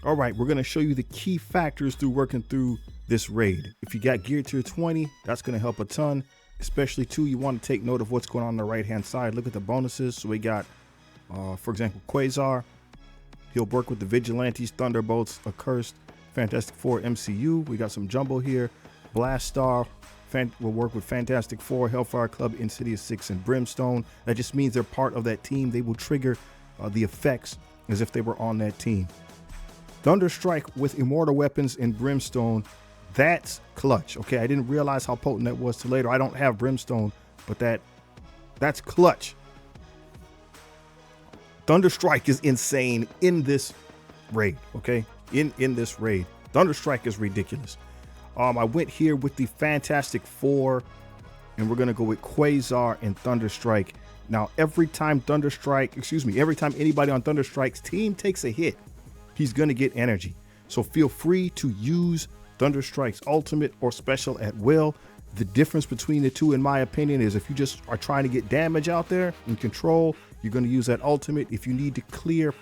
All right, we're going to show you the key factors through working through this raid. If you got gear tier 20, that's going to help a ton, especially too, you want to take note of what's going on the right hand side. Look at the bonuses. So we got, for example, Quasar. He'll work with the Vigilantes, Thunderbolts, Accursed, Fantastic Four, MCU. We got some Jumbo here. Blast Star will work with Fantastic Four, Hellfire Club, Insidious 6, and Brimstone. That just means they're part of that team. They will trigger the effects as if they were on that team. Thunderstrike with Immortal Weapons and Brimstone, that's clutch. Okay, I didn't realize how potent that was till later. I don't have Brimstone, but that's clutch. Thunderstrike is insane in this raid, okay? In this raid. Thunderstrike is ridiculous. I went here with the Fantastic Four, and we're gonna go with Quasar and Thunderstrike. Now, every time every time anybody on Thunderstrike's team takes a hit, he's gonna get energy. So feel free to use Thunderstrike's ultimate or special at will. The difference between the two, in my opinion, is if you just are trying to get damage out there and control, you're going to use that ultimate. If you need to clear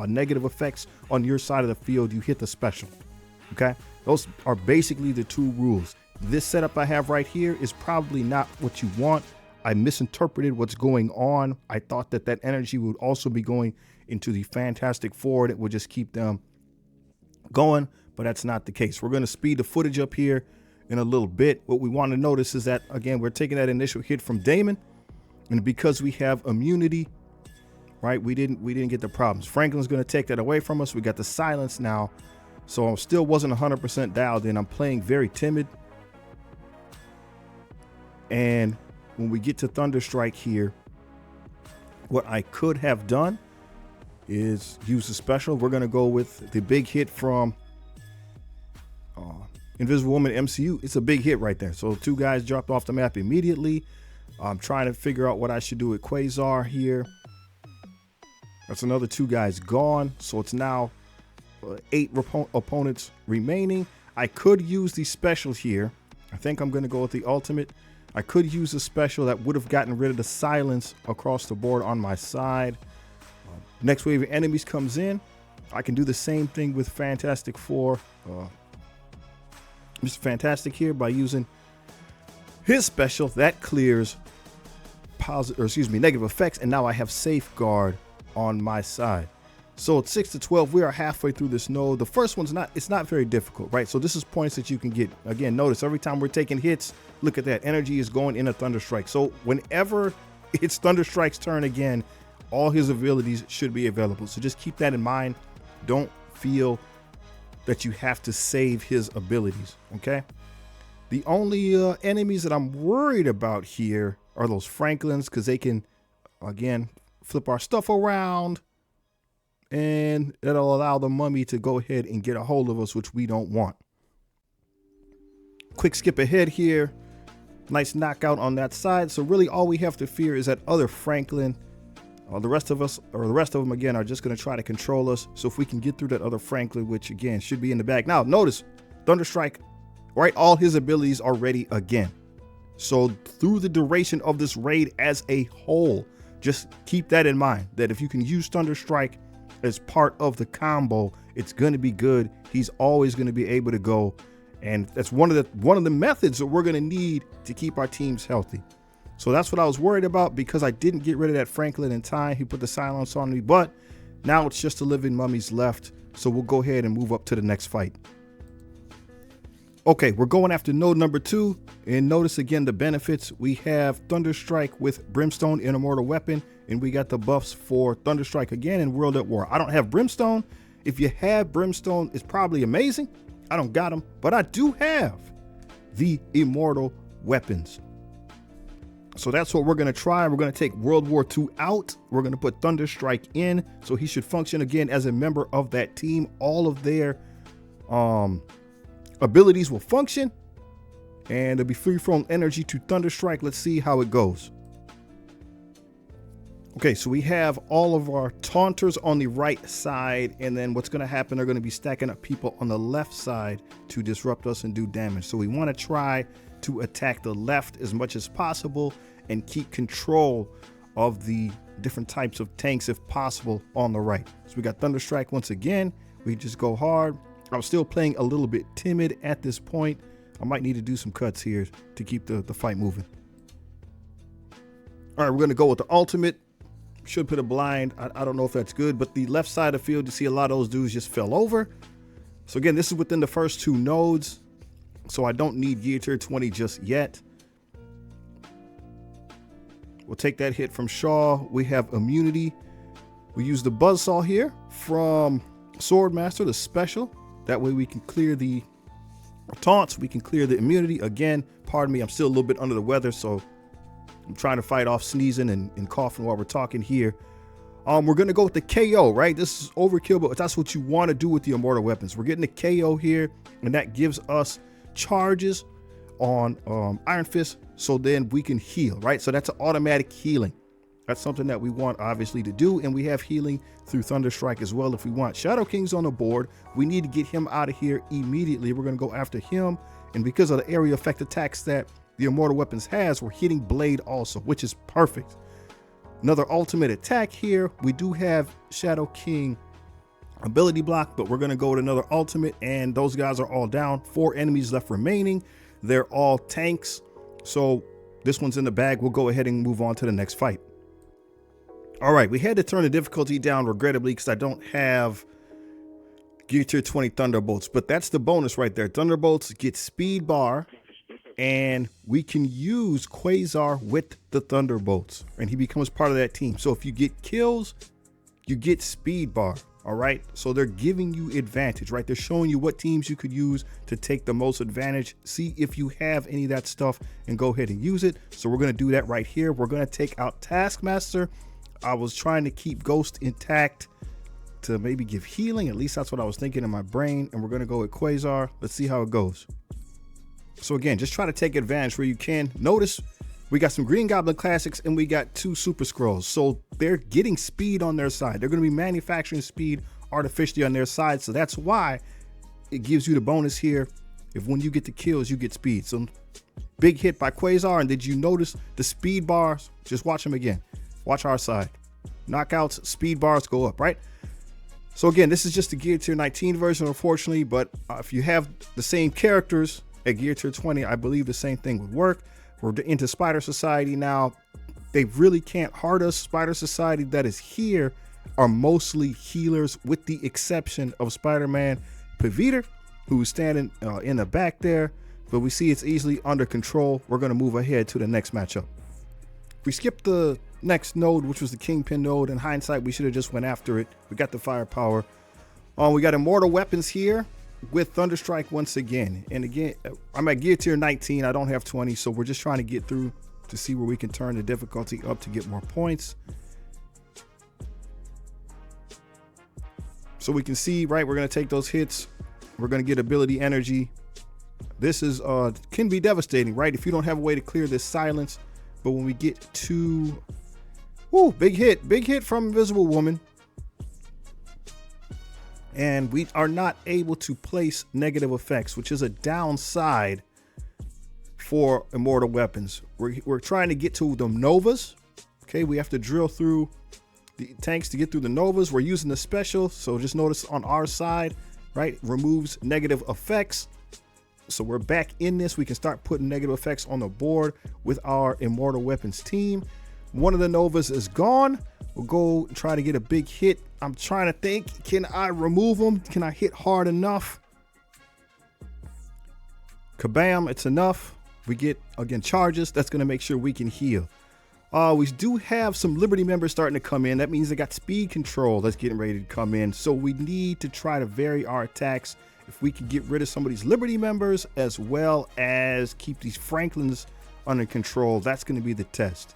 negative effects on your side of the field, you hit the special. Okay, those are basically the two rules. This setup I have right here is probably not what you want. I misinterpreted what's going on. I thought that energy would also be going into the Fantastic Four, and it would just keep them going, but that's not the case. We're going to speed the footage up here in a little bit. What we want to notice is that, again, we're taking that initial hit from Damon, and because we have immunity, right, we didn't get the problems. Franklin's going to take that away from us. We got the silence now, so I still wasn't 100% dialed in. I'm playing very timid, and when we get to Thunderstrike here, what I could have done is use the special. We're going to go with the big hit from Invisible Woman MCU. It's a big hit right there. So two guys dropped off the map immediately. I'm trying to figure out what I should do with Quasar here. That's another two guys gone. So it's now 8 opponents remaining. I could use the special here. I think I'm going to go with the ultimate. I could use a special that would have gotten rid of the silence across the board on my side. Next wave of enemies comes in. I can do the same thing with Fantastic Four. Mr. Fantastic here by using his special that clears negative effects, and now I have Safeguard on my side. So it's 6 to 12. We are halfway through this node. The first one's not very difficult, right? So this is points that you can get. Again, notice every time we're taking hits, look at that. Energy is going in a Thunderstrike. So whenever it's Thunderstrike's turn again, all his abilities should be available. So just keep that in mind. Don't feel that you have to save his abilities, okay? The only enemies that I'm worried about here are those Franklins, because they can, again, flip our stuff around, and it'll allow the mummy to go ahead and get a hold of us, which we don't want. Quick skip ahead here. Nice knockout on that side. So really all we have to fear is that other Franklin. The rest of them, again, are just going to try to control us. So if we can get through that other Franklin, which, again, should be in the back. Now, notice, Thunderstrike, right? All his abilities are ready again. So through the duration of this raid as a whole, just keep that in mind, that if you can use Thunderstrike as part of the combo, it's going to be good. He's always going to be able to go. And that's one of the methods that we're going to need to keep our teams healthy. So that's what I was worried about, because I didn't get rid of that Franklin in time. He put the silence on me, but now it's just the living mummies left. So we'll go ahead and move up to the next fight. Okay, we're going after node number 2, and notice again the benefits. We have Thunderstrike with Brimstone and Immortal Weapon, and we got the buffs for Thunderstrike again in World at War. I don't have Brimstone. If you have Brimstone, it's probably amazing. I don't got them, but I do have the Immortal Weapons. So that's what we're going to try. We're going to take World War II out. We're going to put Thunderstrike in, so he should function again as a member of that team. All of their abilities will function, and it'll be free from energy to Thunderstrike. Let's see how it goes. Okay, so we have all of our taunters on the right side, and then what's going to happen, they're going to be stacking up people on the left side to disrupt us and do damage. So we want to try to attack the left as much as possible and keep control of the different types of tanks if possible on the right. So we got Thunderstrike once again. We just go hard. I'm still playing a little bit timid at this point. I might need to do some cuts here to keep the fight moving. All right, we're going to go with the ultimate. Should put a blind. I don't know if that's good, but the left side of the field, you see a lot of those dudes just fell over. So again, this is within the first 2 nodes. So I don't need gear tier 20 just yet. We'll take that hit from Shaw. We have immunity. We use the buzzsaw here from Swordmaster, the special. That way we can clear the taunts. We can clear the immunity. Again, pardon me, I'm still a little bit under the weather, so I'm trying to fight off sneezing and coughing while we're talking here. We're going to go with the KO, right? This is overkill, but that's what you want to do with the immortal weapons. We're getting the KO here, and that gives us charges on Iron Fist, so then we can heal, right? So that's an automatic healing. That's something that we want, obviously, to do, and we have healing through Thunderstrike as well if we want. Shadow King's on the board. We need to get him out of here immediately. We're going to go after him, and because of the area effect attacks that the immortal weapons has, we're hitting Blade also, which is perfect. Another ultimate attack here. We do have Shadow King ability block, but we're going to go with another ultimate, and those guys are all down. 4 enemies left remaining. They're all tanks, so this one's in the bag. We'll go ahead and move on to the next fight. All right, we had to turn the difficulty down regrettably because I don't have gear tier 20 Thunderbolts, but that's the bonus right there. Thunderbolts get speed bar, and we can use Quasar with the Thunderbolts, and he becomes part of that team. So if you get kills, you get speed bar. All right, so they're giving you advantage, right? They're showing you what teams you could use to take the most advantage. See if you have any of that stuff and go ahead and use it. So we're going to do that right here. We're going to take out Taskmaster. I was trying to keep Ghost intact to maybe give healing. At least that's what I was thinking in my brain. And we're going to go with Quasar. Let's see how it goes. So again, just try to take advantage where you can. Notice we got some Green Goblin Classics and we got 2 Super Scrolls. So they're getting speed on their side. They're going to be manufacturing speed artificially on their side. So that's why it gives you the bonus here. If when you get the kills, you get speed. So big hit by Quasar. And did you notice the speed bars? Just watch them again. Watch our side. Knockouts, speed bars go up, right? So again, this is just the Gear Tier 19 version, unfortunately. But if you have the same characters at Gear Tier 20, I believe the same thing would work. We're into Spider Society now. They really can't hurt us. Spider Society that is here are mostly healers with the exception of Spider-Man Paviter, who's standing in the back there. But we see it's easily under control. We're going to move ahead to the next matchup. We skipped the next node, which was the Kingpin node. In hindsight, we should have just went after it. We got the firepower. We got immortal weapons here with Thunderstrike once again. And again, I'm at Gear Tier 19. I don't have 20, so we're just trying to get through to see where we can turn the difficulty up to get more points. So we can see, right, we're going to take those hits. We're going to get ability energy. This is can be devastating, right? If you don't have a way to clear this silence. But when we get to, big hit from Invisible Woman. And we are not able to place negative effects, which is a downside for immortal weapons. We're trying to get to the Novas. Okay, we have to drill through the tanks to get through the Novas. We're using the special, so just notice on our side, right, removes negative effects. So we're back in this. We can start putting negative effects on the board with our immortal weapons team. One of the Novas is gone. We'll go try to get a big hit. I'm trying to think, can I remove them? Can I hit hard enough? Kabam, it's enough. We get, again, charges. That's going to make sure we can heal. We do have some Liberty members starting to come in. That means they got speed control that's getting ready to come in. So we need to try to vary our attacks. If we can get rid of some of these Liberty members as well as keep these Franklins under control, that's going to be the test.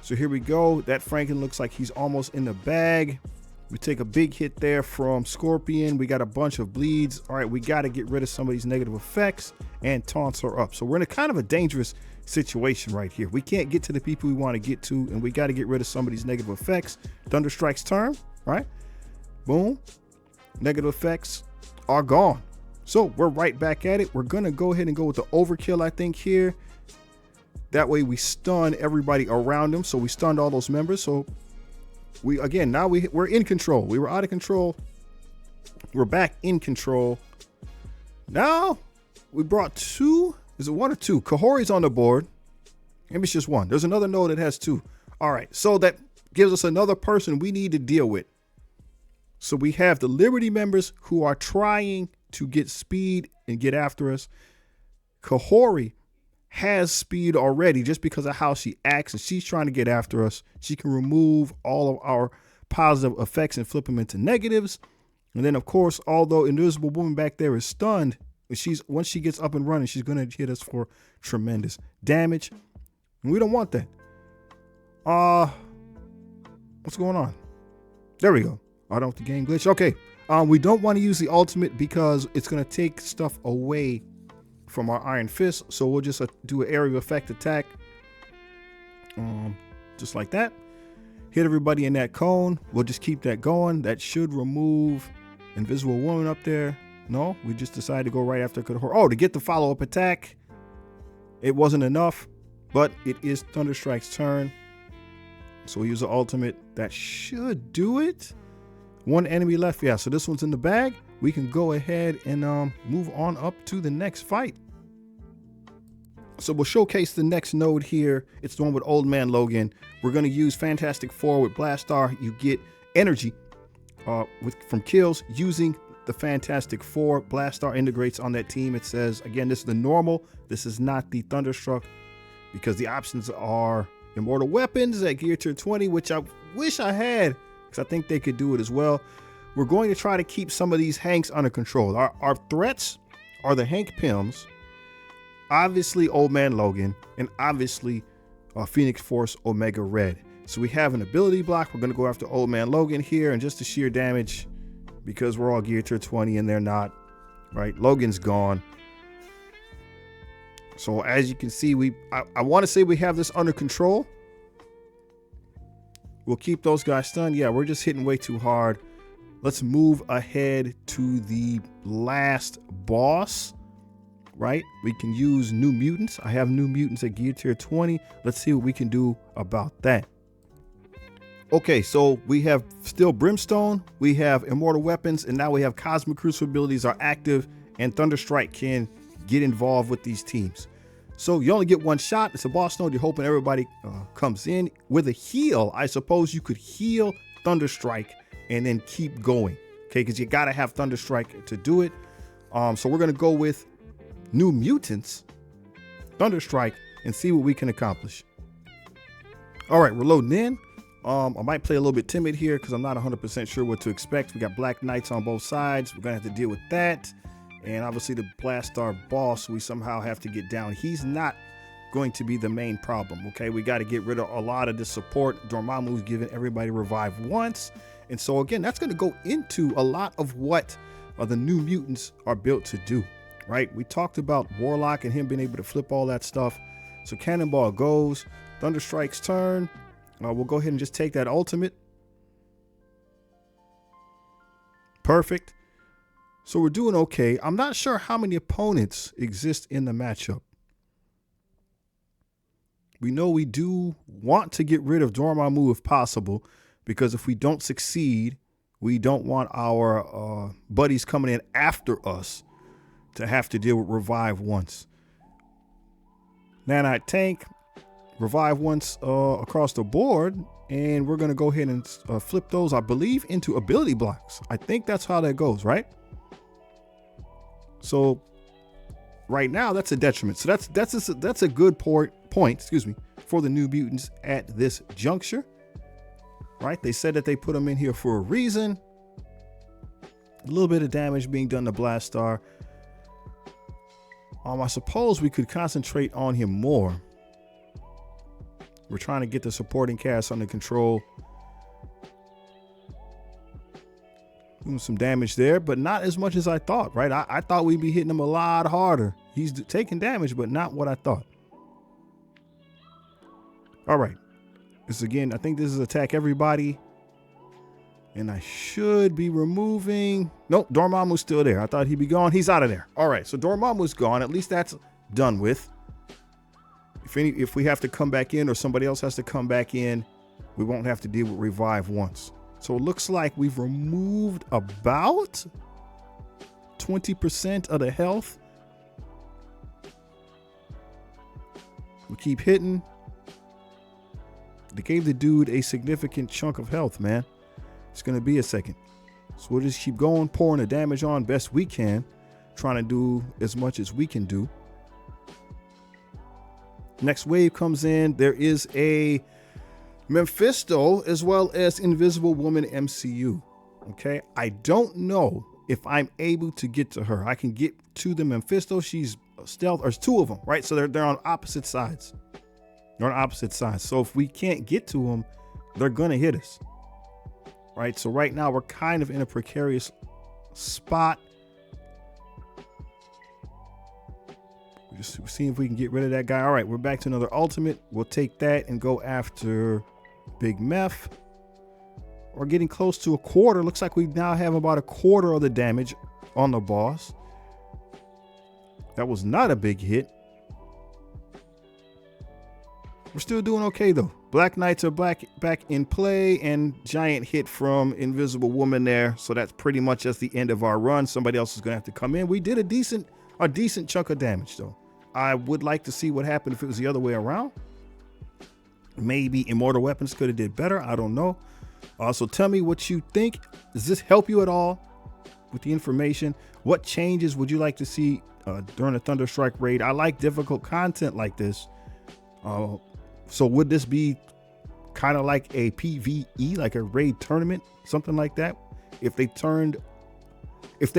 So here we go. That Franklin looks like he's almost in the bag. We take a big hit there from Scorpion. We got a bunch of bleeds. All right, we got to get rid of some of these negative effects, and taunts are up. So we're in a kind of a dangerous situation right here. We can't get to the people we want to get to, and we got to get rid of some of these negative effects. Thunderstrike's turn, right? Boom. Negative effects are gone. So we're right back at it. We're going to go ahead and go with the overkill, I think, here. That way we stun everybody around him. So we stunned all those members. So we, again, now we're in control. We were out of control We're back in control. Now we brought two. Is it one or two? Kahori's on the board. Maybe it's just one. There's another node that has two. All right. So that gives us another person we need to deal with. So we have the Liberty members who are trying to get speed and get after us. Kahori has speed already just because of how she acts, and she's trying to get after us. She can remove all of our positive effects and flip them into negatives. And then, of course, although Invisible Woman back there is stunned, once she gets up and running, she's going to hit us for tremendous damage. And we don't want that. What's going on? There we go. I don't want the game glitch. Okay. We don't want to use the ultimate because it's going to take stuff away from our Iron Fist. So we'll just do an area effect attack. Just like that. Hit everybody in that cone. We'll just keep that going. That should remove Invisible Woman up there. No, we just decided to go right after Kahori. Oh, to get the follow-up attack. It wasn't enough, but it is Thunderstrike's turn. So we use the ultimate. That should do it. One enemy left. Yeah, so this one's in the bag. We can go ahead and move on up to the next fight. So we'll showcase the next node here. It's the one with Old Man Logan. We're going to use Fantastic Four with Blastar. You get energy from kills using the Fantastic Four. Blastar integrates on that team. It says, again, this is the normal. This is not the Thunderstruck, because the options are Immortal Weapons at Gear Tier 20, which I wish I had, because I think they could do it as well. We're going to try to keep some of these Hanks under control. Our threats are the Hank Pyms, obviously Old Man Logan, and obviously Phoenix Force Omega Red. So we have an ability block. We're going to go after Old Man Logan here, and just the sheer damage, because we're all Gear Tier 20 and they're not, right? Logan's gone. So as you can see, I want to say we have this under control. We'll keep those guys stunned. Yeah, we're just hitting way too hard. Let's move ahead to the last boss, right? We can use New Mutants. I have New Mutants at Gear Tier 20. Let's see what we can do about that. Okay, so we have still Brimstone, we have Immortal Weapons, and now we have Cosmic Crucible abilities are active, and Thunderstrike can get involved with these teams. So you only get one shot. It's a boss node. You're hoping everybody comes in. With a heal, I suppose you could heal Thunderstrike and then keep going, okay? Because you got to have Thunderstrike to do it. So we're going to go with New Mutants, Thunderstrike, and see what we can accomplish. All right, we're loading in. I might play a little bit timid here because I'm not 100% sure what to expect. We got Black Knights on both sides. We're going to have to deal with that. And obviously the Blastar boss, we somehow have to get down. He's not going to be the main problem, okay? We got to get rid of a lot of the support. Dormammu's giving everybody revive once. And so, again, that's going to go into a lot of what the New Mutants are built to do, right? We talked about Warlock and him being able to flip all that stuff. So Cannonball goes. Thunderstrike's turn. We'll go ahead and just take that ultimate. Perfect. So we're doing okay. I'm not sure how many opponents exist in the matchup. We know we do want to get rid of Dormammu if possible, because if we don't succeed, we don't want our buddies coming in after us to have to deal with revive once. Nanite Tank, revive once across the board, and we're going to go ahead and flip those, I believe, into ability blocks. I think that's how that goes, right? So right now that's a detriment. So that's a good point, excuse me, for the New Mutants at this juncture, right? They said that they put them in here for a reason. A little bit of damage being done to Blastar. I suppose we could concentrate on him more. We're trying to get the supporting cast under control. Doing some damage there, but not as much as I thought, right? I thought we'd be hitting him a lot harder. He's taking damage, but not what I thought. All right. This again, I think this is attack everybody. And I should be removing. Nope, Dormammu's still there. I thought he'd be gone. He's out of there. All right, so Dormammu's gone. At least that's done with. If we have to come back in or somebody else has to come back in, we won't have to deal with revive once. So it looks like we've removed about 20% of the health. We keep hitting. They gave the dude a significant chunk of health, man. It's going to be a second. So we'll just keep going, pouring the damage on best we can, trying to do as much as we can do. Next wave comes in. There is a Mephisto as well as Invisible Woman MCU. Okay, I don't know if I'm able to get to her. I can get to the Mephisto. She's stealth. There's two of them, right? So they're on opposite sides. They're on opposite sides. So if we can't get to them, they're gonna hit us, right? So right now we're kind of in a precarious spot. We're just seeing if we can get rid of that guy. All right, we're back to another ultimate. We'll take that and go after Big Meth. We're getting close to a quarter. Looks like we now have about a quarter of the damage on the boss. That was not a big hit. We're still doing okay though. Black Knights are back in play, and giant hit from Invisible Woman there. So that's pretty much just the end of our run. Somebody else is gonna have to come in. We did a decent chunk of damage though. I would like to see what happened if it was the other way around. Maybe Immortal Weapons could have did better. I don't know. So tell me what you think. Does this help you at all with the information? What changes would you like to see during a Thunderstrike raid? I like difficult content like this. So would this be kind of like a PvE, like a raid tournament, something like that? If they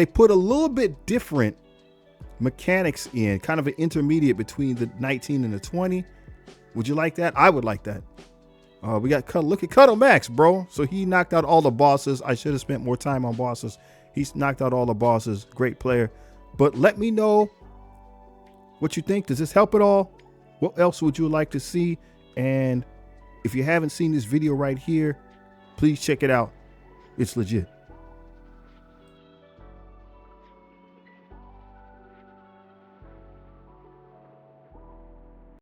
put a little bit different mechanics in, kind of an intermediate between the 19 and the 20, would you like that? I would like that. We got look at Cuddle Max, bro. So he knocked out all the bosses. I should have spent more time on bosses. He's knocked out all the bosses. Great player. But let me know what you think. Does this help at all? What else would you like to see? And if you haven't seen this video right here, please check it out. It's legit.